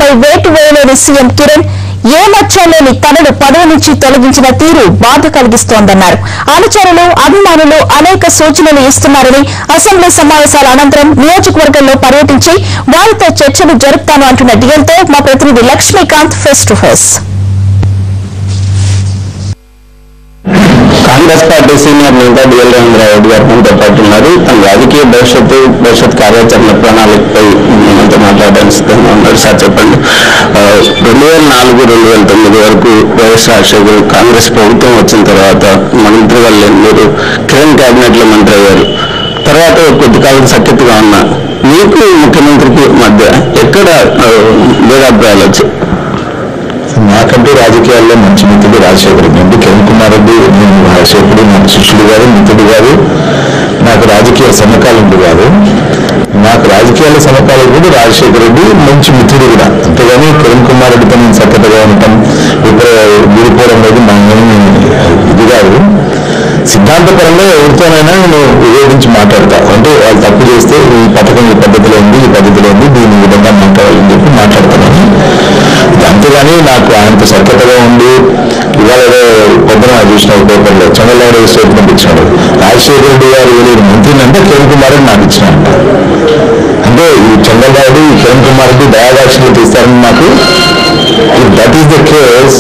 చంద్రబాబుపై వేటు వేయలేని సీఎం కిరణ్ ఏ మచ్చలేని తనను పదవి నుంచి తొలగించిన తీరు బాధ కలిగిస్తోందన్నారు. అనుచరులు అభిమానులు అనేక సూచనలు ఇస్తున్నారని అసెంబ్లీ సమావేశాల అనంతరం నియోజకవర్గంలో పర్యటించి వారితో చర్చలు జరుపుతాను అంటున్న డిఎల్తో మా ప్రతినిధి Lakshmikanth face to face. Congress party senior నేత డిఎల్ రవీంద్రరావు గారు మనతో పాటు ఉన్నారు. తన రాజకీయ భవిష్యత్ కార్యాచరణ ప్రణాళికపై మనతో మాట్లాడడానికి ఉన్నారు. సార్ చెప్పండి, 2004-2009 వరకు వైఎస్ రాజశేఖర్ కాంగ్రెస్ ప్రభుత్వం వచ్చిన తర్వాత మంత్రిగా మీరు కిరణ్ కేబినెట్ లో మంత్రి అయ్యారు. తర్వాత కొద్ది కాలం సఖ్యతగా ఉన్న మీకు ముఖ్యమంత్రికి మధ్య ఎక్కడ భేదాభిప్రాయాలు వచ్చాయి? నాకంటూ రాజకీయాల్లో మంచి మిత్రుడు రాజశేఖర్ రెడ్డి. కిరణ్ కుమార్ రెడ్డి నేను రాజశేఖరుడు నాకు శిష్యుడు కాదు, మిత్రుడు కాదు, నాకు రాజకీయ సమకాలీనుడు కాదు. నాకు రాజకీయాల సమకాలీనుడు రాజశేఖర్ రెడ్డి మంచి మిత్రుడు కూడా. అంతేగాని కిరణ్ కుమార్ రెడ్డితో నేను సఖ్యతగా ఉండటం ఇప్పుడు విడిపోవడం లేదు మా ఇది కాదు. సిద్ధాంతపరంగా ఎవరితోనైనా నేను వివేచించి మాట్లాడతా. అంటే వాళ్ళు తప్పు చేస్తే ఈ పథకం ఈ పద్ధతిలో ఉంది, ఈ పద్ధతిలో ఉంది, దీని విధంగా మాట్లాడాలని చెప్పి మాట్లాడతానని. అంతేగాని నాకు ఆయనతో సఖ్యతగా ఉండి ఇవాళ పొద్దున చూసిన పేపర్లో చంద్రబాబు స్టేట్మెంట్ ఇచ్చినాడు. రాజశేఖర రెడ్డి గారు ఏలేని మంత్రిని అంటే కిరణ్ కుమార్ రెడ్డి నాకు ఇచ్చినాడు. అంటే ఈ చంద్రబాబు ఈ కిరణ్ కుమార్ రెడ్డి దయాదాక్షిణ్యం తీస్తారని నాకు దట్ ఈస్ ద కేస్.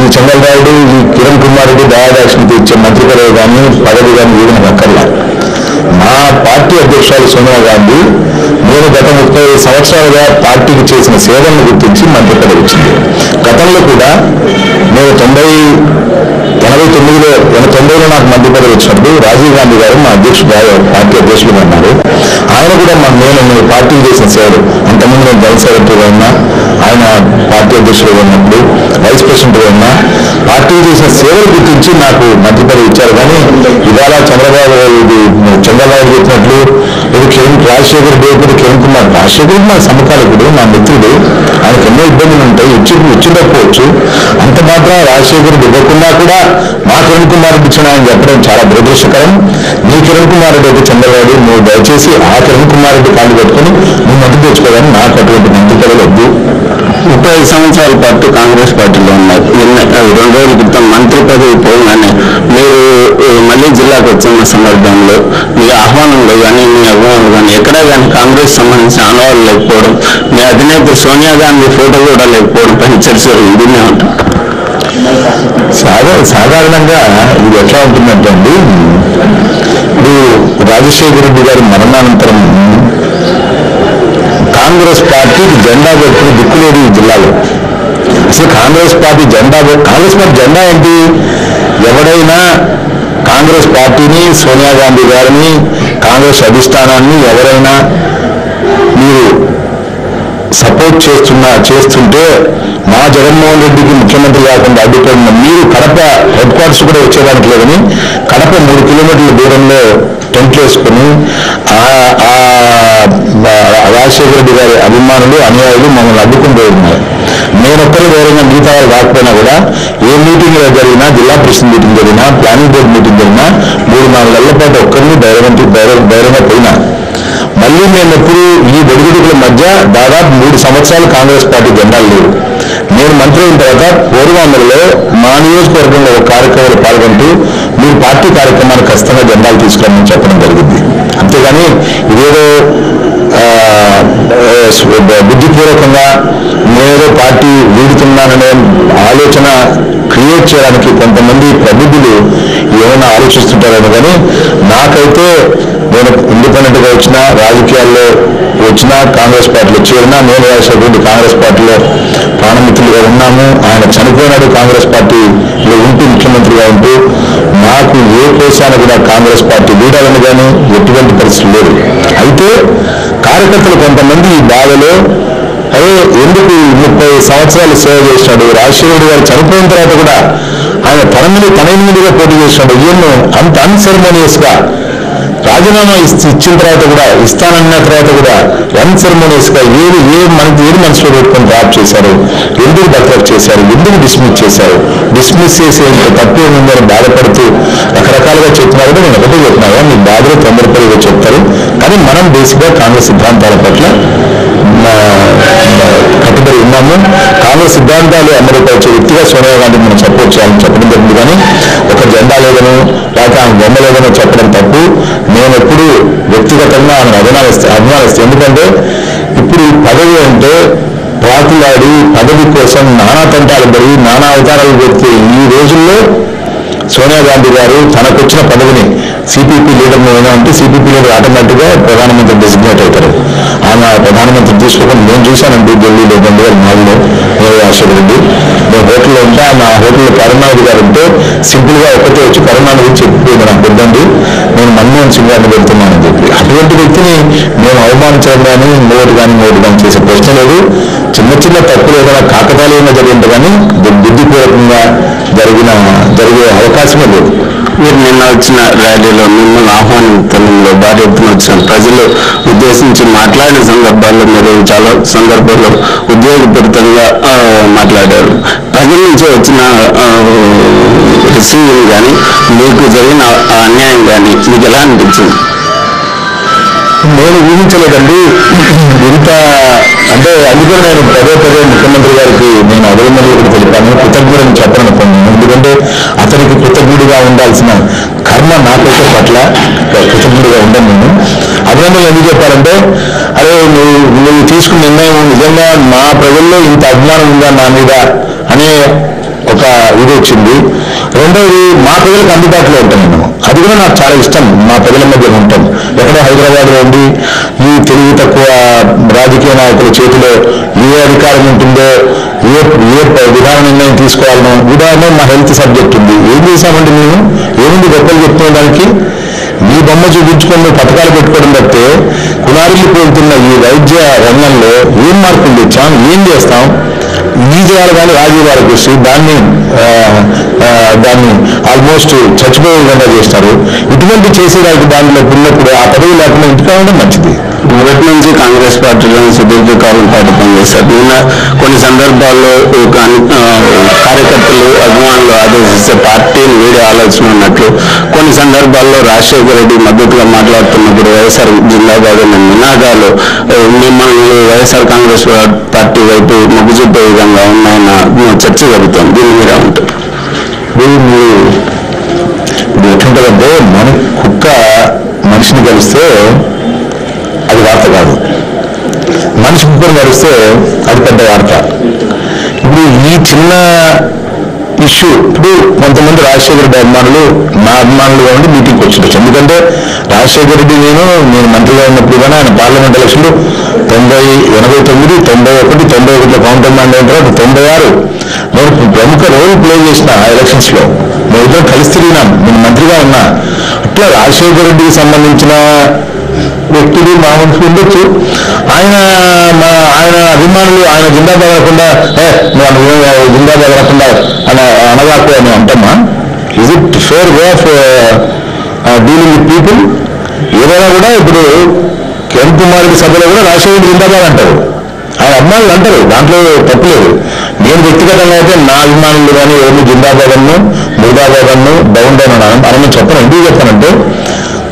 ఈ చంద్రబాబు ఈ కిరణ్ కుమార్ రెడ్డి దయాదాక్షిణ్యం ఇచ్చే మంత్రి పదవి కానీ పదవి కానీ ఏదైనా అక్కర్లా. మా పార్టీ అధ్యక్షురాలు సోనియా గాంధీ నేను గత 35 సంవత్సరాలుగా పార్టీకి చేసిన సేవలను గుర్తించి మంత్రి పదవి ఇచ్చింది. గతంలో కూడా నేను 89లో నాకు మంత్రి పదవి వచ్చినప్పుడు రాజీవ్ గాంధీ గారు మా పార్టీ అధ్యక్షులుగా ఉన్నారు. ఆయన కూడా నేను పార్టీకి చేసిన సేవలు అంతకుముందు నేను జనరల్ సెక్రటరీగా ఉన్నా, ఆయన పార్టీ అధ్యక్షులుగా ఉన్నప్పుడు వైస్ ప్రెసిడెంట్గా ఉన్నా, పార్టీకి చేసిన సేవలు గుర్తించి నాకు మంత్రి పదవి ఇచ్చారు. కానీ ఇవాళ చంద్రబాబు చెప్పినట్లు రాజశేఖర్ రెడ్డి కిరణ్ కుమార్ రాజశేఖర్ నా సమకాలికుడు, నా మిత్రుడు, ఆయనకు ఎన్నో ఇబ్బందులు ఉంటాయి, ఇచ్చిపోవచ్చు. అంత మాత్రం రాజశేఖర్ రెడ్డి ఇవ్వకుండా కూడా మా కిరణ్ కుమార్ రెడ్డి ఇచ్చిన ఆయన చెప్పడం చాలా దురదృష్టకరం. నీ కిరణ్ కుమార్ రెడ్డి అయితే చంద్రబాబు నువ్వు దయచేసి ఆ కిరణ్ కుమార్ రెడ్డి కాళ్ళు పెట్టుకుని నువ్వు మంత్రి తెచ్చుకోవాలని నాకు అటువంటి మంత్రి పదవి వద్దు. 35 సంవత్సరాల పాటు కాంగ్రెస్ పార్టీలో ఉన్నారు. 2 రోజుల క్రితం మంత్రి పదవి పోగానే మీరు మళ్ళీ జిల్లాకు వచ్చిన సందర్భంలో మీ ఆహ్వానంలో కానీ మీ అభిమానులు కానీ ఎక్కడా కానీ కాంగ్రెస్ సంబంధించిన ఆనవాళ్ళు లేకపోవడం, మీ అధినేత సోనియా గాంధీ ఫోటో కూడా లేకపోవడం పైన చర్చ ఇదినే ఉంటుంది. సాధారణంగా ఇది ఎట్లా ఉంటుందంటే అండి, ఇప్పుడు రాజశేఖర రెడ్డి గారి మరణానంతరం కాంగ్రెస్ పార్టీకి జెండా పెట్టుకుని దిక్కులేదు ఈ జిల్లాలో. అసలు కాంగ్రెస్ పార్టీ జెండా ఏంటి? ఎవడైనా కాంగ్రెస్ పార్టీని, సోనియా గాంధీ గారిని, కాంగ్రెస్ అధిష్టానాన్ని ఎవరైనా మీరు సపోర్ట్ చేస్తుంటే మా జగన్మోహన్ రెడ్డికి ముఖ్యమంత్రి కాకుండా అడ్డుపడిన మీరు కడప హెడ్ క్వార్టర్స్ కూడా వచ్చేదానికి లేదని కడప 3 కిలోమీటర్ల దూరంలో టెంట్లు వేసుకుని రాజశేఖర రెడ్డి గారి అభిమానులు అనుయాయులు మమ్మల్ని అడ్డుకుని పోతున్నారు. నేనొక్కరి ధైర్యంగా మిగతా వాళ్ళు కాకపోయినా కూడా ఏ మీటింగ్ జరిగినా, జిల్లా పరిషత్ మీటింగ్ జరిగినా, ప్లానింగ్ బోర్డు మీటింగ్ జరిగినా 3-4 నెలల పాటు ఒక్కరిని ధైర్యంగా పోయినా. మళ్ళీ మేము ఎప్పుడు ఈ ఒడిదుడుకుల మధ్య దాదాపు 3 సంవత్సరాలు కాంగ్రెస్ పార్టీ జెండాలు లేవు. నేను మంత్రి అయిన తర్వాత పూర్వాంధ్రలో మా నియోజకవర్గంలో ఒక కార్యక్రమంలో పాల్గొంటూ మీరు పార్టీ కార్యక్రమానికి ఖచ్చితంగా జెండాలు తీసుకురామని చెప్పడం జరిగింది. అంతేగాని ఇదేదో బుద్ధిపూర్వకంగా నేనేదో పార్టీ వీడుతున్నాననే ఆలోచన క్రియేట్ చేయడానికి కొంతమంది ప్రబుద్ధులు ఏమైనా ఆలోచిస్తుంటారని. కానీ నాకైతే నేను ఇండిపెండెంట్గా వచ్చినా, రాజకీయాల్లో వచ్చినా, కాంగ్రెస్ పార్టీలో చేరినా, నేను రాజశేఖర కాంగ్రెస్ పార్టీలో ప్రాణమిత్రులుగా ఉన్నాము. ఆయన చనిపోయినాడు కాంగ్రెస్ పార్టీలో ఉంటూ, ముఖ్యమంత్రిగా ఉంటూ. నాకు ఏ కోశాన్ని కూడా కాంగ్రెస్ పార్టీ వీడాలని కానీ ఎటువంటి పరిస్థితి లేదు. అయితే కార్యకర్తలు కొంతమంది ఈ బాధలో ఎందుకు 30 సంవత్సరాలు సేవ చేసినాడు, రాజశేఖర గారు చనిపోయిన తర్వాత కూడా ఆయన తన ఎనిమిదిగా పోటీ చేసినాడు, ఈయన్ను అంత అన్సెరమోనియస్ గా రాజీనామా ఇచ్చిన తర్వాత కూడా, ఇస్తానన్న తర్వాత కూడా అన్సెరమోనియస్ గా ఏది మనసులో పెట్టుకొని డ్రాప్ చేశారు, ఎందుకు బర్తరఫ్ చేశారు, ఎందుకు డిస్మిస్ చేశారు, డిస్మిస్ చేసే తప్పేముందని బాధపడుతూ రకరకాలుగా చెప్తున్నారు. కూడా నేను ఒకటే చెప్తున్నాను, మీ బాధలు తొందరపడిగా చెప్తారు. కానీ మనం బేసిక్గా కాంగ్రెస్ సిద్ధాంతాల పట్ల కట్టుబడి ఉన్నాం చేస్తున్నాము. కాంగ్రెస్ సిద్ధాంతాలు అమలుపరిచే వ్యక్తిగా సోనియా గాంధీ మనం సపోర్ట్ చేయాలని చెప్పడం జరిగింది. కానీ ఒక జెండా లేదనో లేకపోతే ఆమె బొమ్మ లేదనో చెప్పడం తప్పు. నేను ఎప్పుడు వ్యక్తిగతంగా ఆమెను అభిమానిస్తాను. ఎందుకంటే ఇప్పుడు పదవి అంటే పాకులాడి పదవి కోసం నానా తంటాలు పడి నానా అవతారాలు పెడితే ఈ రోజుల్లో సోనియా గాంధీ గారు తనకు వచ్చిన పదవిని సిపిపి లీడర్ని ఏమైనా అంటే సిపిపి లీడర్ ఆటోమేటిక్గా ప్రధానమంత్రి డెసిగ్నేట్ అవుతారు. ఆమె ప్రధానమంత్రి తీసుకోకుండా నేను చూశానండి ఢిల్లీలో 2004లో రాజశేఖర రెడ్డి నేను హోటల్లో ఉంటే ఆమె ఆ హోటల్లో కరుణానిధి గారు ఉంటే సింపుల్గా ఒకటే వచ్చి కరుణానిధి చెప్పిపోయింది నాకు వద్దండి నేను మన్మోహన్ సింగ్ గారిని వెళ్తున్నానని చెప్పి. అటువంటి వ్యక్తిని మేము అవమానించడం కానీ నోటు కానీ చేసే ప్రశ్న లేదు. చిన్న చిన్న తప్పులు ఏదైనా కాకతాళీయంగా జరిగింది కానీ బుద్ధిపూర్వకంగా జరిగే అవకాశమే లేదు. మీరు నిన్న వచ్చిన ర్యాలీలో మిమ్మల్ని ఆహ్వానించడంలో భారీ ఎత్తున వచ్చిన ప్రజలు ఉద్దేశించి మాట్లాడిన సందర్భాల్లో మీరు చాలా సందర్భాల్లో ఉద్యోగపూరితంగా మాట్లాడారు. ప్రజల నుంచి వచ్చిన రిసీవింగ్ కానీ మీకు జరిగిన అన్యాయం కానీ మీకు ఎలా అనిపించింది? నేను ఊహించలేదండి ఇంత. అంటే అందుకని నేను పదే ముఖ్యమంత్రి గారికి నేను అభినందనలు కూడా తెలిపాను, కృతజ్ఞుడని చెప్పాలనుకున్నాను. ఎందుకంటే అతనికి కృతజ్ఞుడిగా ఉండాల్సిన కర్మ నాకైతే పట్ల కృతజ్ఞుడిగా ఉండను. నేను అభినందనలు ఎందుకు చెప్పాలంటే అరే నువ్వు తీసుకున్న నిర్ణయం నిజంగా మా ప్రజల్లో ఇంత అభిమానం ఉందా నా మీద అనే ఒక ఇది వచ్చింది. రెండవది మా ప్రజలకు అందుబాటులో ఉంటాను నేను, అది కూడా నాకు చాలా ఇష్టం. మా ప్రజల మధ్య ఉంటాం. ఎక్కడో హైదరాబాద్లో ఉండి ఈ తెలివి తక్కువ రాజకీయ నాయకుల చేతిలో ఏ అధికారం ఉంటుందో ఏ విధాన నిర్ణయం తీసుకోవాలనో ఉదాహరణ మా హెల్త్ సబ్జెక్ట్ ఉంది. ఏం చేశామంటే మేము ఏముంది గొప్పలు చెప్తున్న దానికి మీ బొమ్మ చూపించుకొని పథకాలు పెట్టుకోవడం తప్పితే కులారిల్లిపోతున్న ఈ వైద్య రంగంలో ఏం మార్పులు తెచ్చాం, ఏం చేస్తాం? ఈజీవాళ్ళు కానీ రాజీవాళ్ళకి వచ్చి దాన్ని ఆల్మోస్ట్ చచ్చిపోయే విధంగా చేస్తారు. ఇటువంటి చేసేదానికి దానిలో ఉన్నప్పుడు ఆ పదవి లేకుండా ఇంటికా ఉండడం మంచిది. మొదటి నుంచి కాంగ్రెస్ పార్టీలో సుదీర్ఘకాలం పాటు పనిచేశారు. నిన్న కొన్ని సందర్భాల్లో కార్యకర్తలు అభిమానులు ఆదేశిస్తే పార్టీని వీడే ఆలోచన ఉన్నట్లు కొన్ని సందర్భాల్లో రాజశేఖర రెడ్డి మద్దతుగా మాట్లాడుతున్నప్పుడు వైఎస్ఆర్ జిందాబాద్ అనే నినాదాలు మిమ్మల్ని వైఎస్ఆర్ కాంగ్రెస్ పార్టీ వైపు మొగ్గు చూపే విధంగా ఉన్నాయన్న చర్చ జరుగుతుంది. దీన్ని మీరే ఉంటుంది. ఇప్పుడు ఎట్లుంటుందంటే మన కుక్క మనిషిని కలిస్తే అది వార్త కాదు, మనిషి కుక్కను కలిస్తే అది పెద్ద వార్త. ఇప్పుడు ఈ చిన్న ఇష్యూ ఇప్పుడు కొంతమంది రాజశేఖర రెడ్డి అభిమానులు నా అభిమానులుగా ఉండి మీటింగ్కి వచ్చిండొచ్చు. ఎందుకంటే రాజశేఖర రెడ్డి నేను మంత్రిగా ఉన్నప్పుడు కానీ ఆయన పార్లమెంట్ ఎలక్షన్లు 89, 91, 91లో కౌంటర్ మ్యాండ్ అయిన తర్వాత 96 నేను ప్రముఖ రోల్ ప్లే చేసిన ఆ ఎలక్షన్స్లో. మేము ఇద్దరు కలిసి తిరిగినాం, నేను మంత్రిగా ఉన్నా. అట్లా రాజశేఖర రెడ్డికి సంబంధించిన వ్యక్తులు మా మనుషులు ఉండొచ్చు. ఆయన అభిమానులు ఆయన జిందాబాద్ అనకుండా జిందాబాద్ అనకుండా అనగాకు అని అంటామా? Is it fair way of dealing with people? ఏదైనా కూడా ఇప్పుడు కిరణ్ కుమార్ రెడ్డి సభలో కూడా రాజశేఖర్ జిందాబాద్ అంటారు, ఆయన అభిమానులు అంటారు, దాంట్లో తప్పులేదు. నేను వ్యక్తిగతంగా అయితే నా అభిమానులు కానీ ఎవరిని జిందాబాద్ అన్ను ముర్దాబాద్ అన్ను డౌన్ డౌన్ అని చెప్పను. ఎందుకు చెప్పానంటే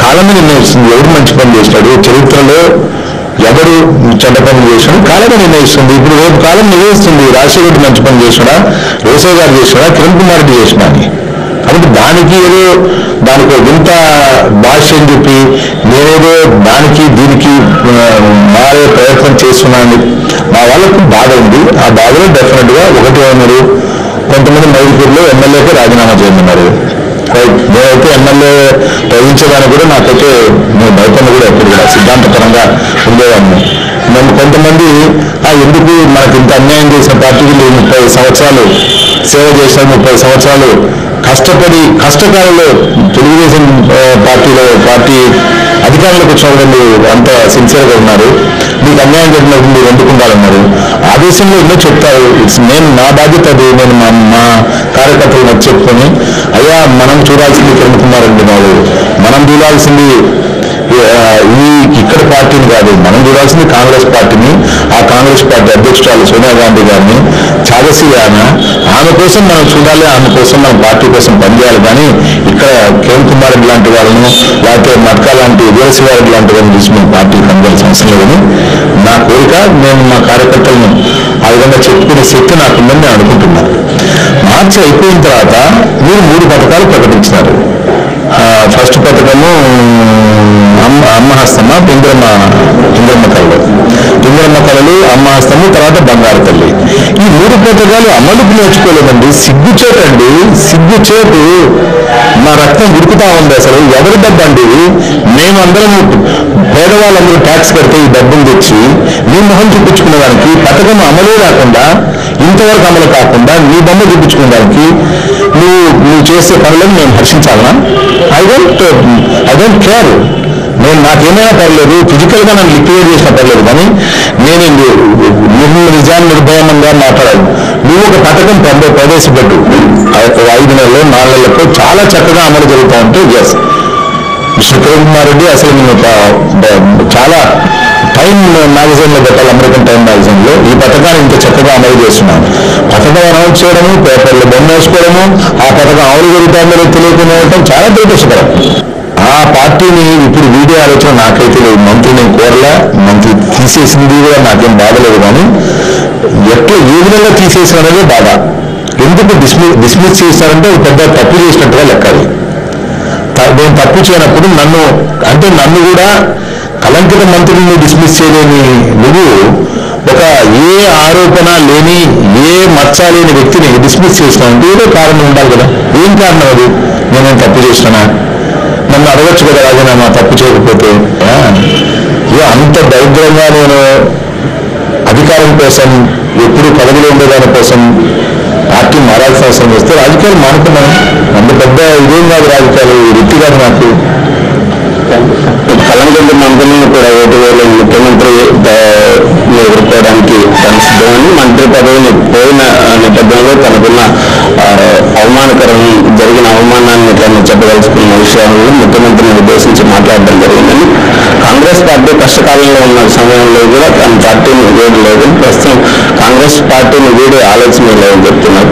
కాలమే నిర్ణయిస్తుంది ఎవరు మంచి పని చేసినాడు, చరిత్రలో ఎవరు చెడ్డ పనులు చేసినాడు కాలమే నిర్ణయిస్తుంది. ఇప్పుడు రేపు కాలం నిర్ణయిస్తుంది రాజశేఖర రెడ్డి మంచి పని చేసినా, రోసయ్య గారు చేసినా, కిరణ్ కుమార్ రెడ్డి చేసినా అని. కాబట్టి దానికి వింత భాష్యం చెప్పి నేనేదో దానికి దీనికి మారే ప్రయత్నం చేస్తున్నాను. మా వాళ్ళకు బాధ ఉంది. ఆ బాధలో డెఫినెట్గా ఒకటి ఉన్నారు, కొంతమంది మైదుకూరులో ఎమ్మెల్యేకి రాజీనామా చేయమన్నారు. నేనైతే ఎమ్మెల్యే ప్రవహించడానికి కూడా నాకైతే నేను భయపడిన కూడా ఎప్పుడు కూడా సిద్ధాంతపరంగా ఉండేవాడిని. నన్ను కొంతమంది ఎందుకు మనకు ఇంత అన్యాయం చేసిన పార్టీలు 30 సంవత్సరాలు సేవ చేసిన 30 సంవత్సరాలు కష్టకాలంలో తెలుగుదేశం పార్టీ అధికారంలోకి వచ్చిన వాళ్ళు అంత సిన్సియర్గా ఉన్నారు, మీకు అన్యాయం జరిగినప్పుడు మీరు ఎందుకుండాలన్నారు. ఆదేశంలో ఎన్నో చెప్తారు. నా బాధ్యత అది. నేను మా కార్యకర్తలు నచ్చి చెప్పుకొని అయ్యా మనం చూడాల్సింది కిరణ్ కుమార్ రెడ్డి కాదు, మనం చూడాల్సింది ఇక్కడ పార్టీని కాదు, మనం చూడాల్సింది కాంగ్రెస్ పార్టీని. ఆ కాంగ్రెస్ పార్టీ అధ్యక్షురాలు సోనియా గాంధీ గారిని ఛాదసి ఆమె కోసం మనం చూడాలి, ఆమె కోసం మనం పార్టీ కోసం పనిచేయాలి. కానీ ఇక్కడ కిరణ్ కుమార్ రెడ్డి లాంటి వాళ్ళను లేకపోతే మట్కా లాంటి వీరశివారెడ్డి లాంటి వాళ్ళని చూసి మేము పార్టీకి పనిచేయాల్సిన అవసరం లేదని నా కోరిక. నేను మా కార్యకర్తలను ఆ విధంగా చెప్పుకునే శక్తి నాకుందని నేను అనుకుంటున్నాను. మార్చి అయిపోయిన తర్వాత మీరు 3 పథకాలు ప్రకటించినారు. ఫస్ట్ పథకము అమ్మహస్తమ ఇంద్రమ్మ కళలు, అమ్మహస్తము, తర్వాత బంగారు తల్లి. ఈ 3 పథకాలు అమలుకు నేర్చుకోలేదండి. సిగ్గుచేటు నా రక్తం ఉడుకుతా ఉంది. అసలు ఎవరి డబ్బు అండి? మేమందరం పేదవాళ్ళందరూ ట్యాక్స్ కడితే ఈ డబ్బులు తెచ్చి నీ మొహం చూపించుకునేదానికి, పథకం అమలే కాకుండా ఇంతవరకు అమలు కాకుండా నీ బొమ్మ చూపించుకునేదానికి నువ్వు చేసే పనులను మేము హర్షించాలనా? I don't care. నాకేమైనా పర్లేదు, ఫిజికల్గా నన్ను లిక్విడ్ చేసినా పర్లేదు, కానీ నేను నిర్భయంగా మాట్లాడాను. నువ్వు ఒక పథకం ప్రవేశపెట్టు, 5 నెలలు 4 నెలలకు చాలా చక్కగా అమలు జరుగుతూ ఉంటే ఎస్ మిస్టర్ కిరణ్ కుమార్ రెడ్డి అసలు నేను చాలా టైం మ్యాగజైన్లో పెట్టాలి, అమెరికన్ టైం మ్యాగజైన్లో ఈ పథకాన్ని ఇంత చక్కగా అమలు చేస్తున్నాను. పథకం అనౌన్స్ చేయడము, పేపర్లో బొమ్మ వేసుకోవడము, ఆ పథకం అమలు జరుగుతుందో తెలియకుండా ఉండటం చాలా దురదృష్టకరం. ఆ పార్టీని ఇప్పుడు వీడియో ఆలోచన నాకైతే లేదు. మంత్రి నేను కోరలా, మంత్రి తీసేసింది కూడా నాకేం బాధలేదు, కానీ ఏ విధంగా తీసేసినదే బాధ. ఎందుకు డిస్మిస్ చేశారంటే పెద్ద తప్పు చేసినట్టుగా లెక్కాలి. నేను తప్పు చేయనప్పుడు నన్ను కూడా కలంకిత మంత్రిని డిస్మిస్ చేయలేని నువ్వు ఒక ఏ ఆరోపణ లేని, ఏ మచ్చ లేని వ్యక్తిని డిస్మిస్ చేసినావంటే ఏదో కారణం ఉండాలి కదా. ఏం కారణం అది? నేనేం తప్పు చేసినా? నన్ను అడగచ్చు కదా రాజీనామా తప్పు చేయకపోతే. అంత దరిద్రంగా నేను అధికారం కోసం, ఎప్పుడు పదవిలో ఉండేదాని కోసం పార్టీ మారాల్సిన అవసరం వస్తే రాజకీయాలు మానుకున్నాను. అంత పెద్ద ఇదేం కాదు రాజకీయాలు, వృత్తి కాదు నాకు. కలంకిత మంత్రులను కూడా 7,000 ముఖ్యమంత్రి ఎదుర్కోవడానికి తన సిద్ధమని, మంత్రి పదవిని పోయిన నేపథ్యంలో తనకున్న జరిగిన అవమానాన్ని చెప్పదలుచుకున్న విషయాలను ముఖ్యమంత్రిని ఉద్దేశించి మాట్లాడడం జరిగిందని, కాంగ్రెస్ పార్టీ కష్టకాలంలో ఉన్న సమయంలో కూడా తన పార్టీని వీడలేదు, ప్రస్తుతం కాంగ్రెస్ పార్టీని వీడే ఆలోచన లేదని చెప్తున్నారు.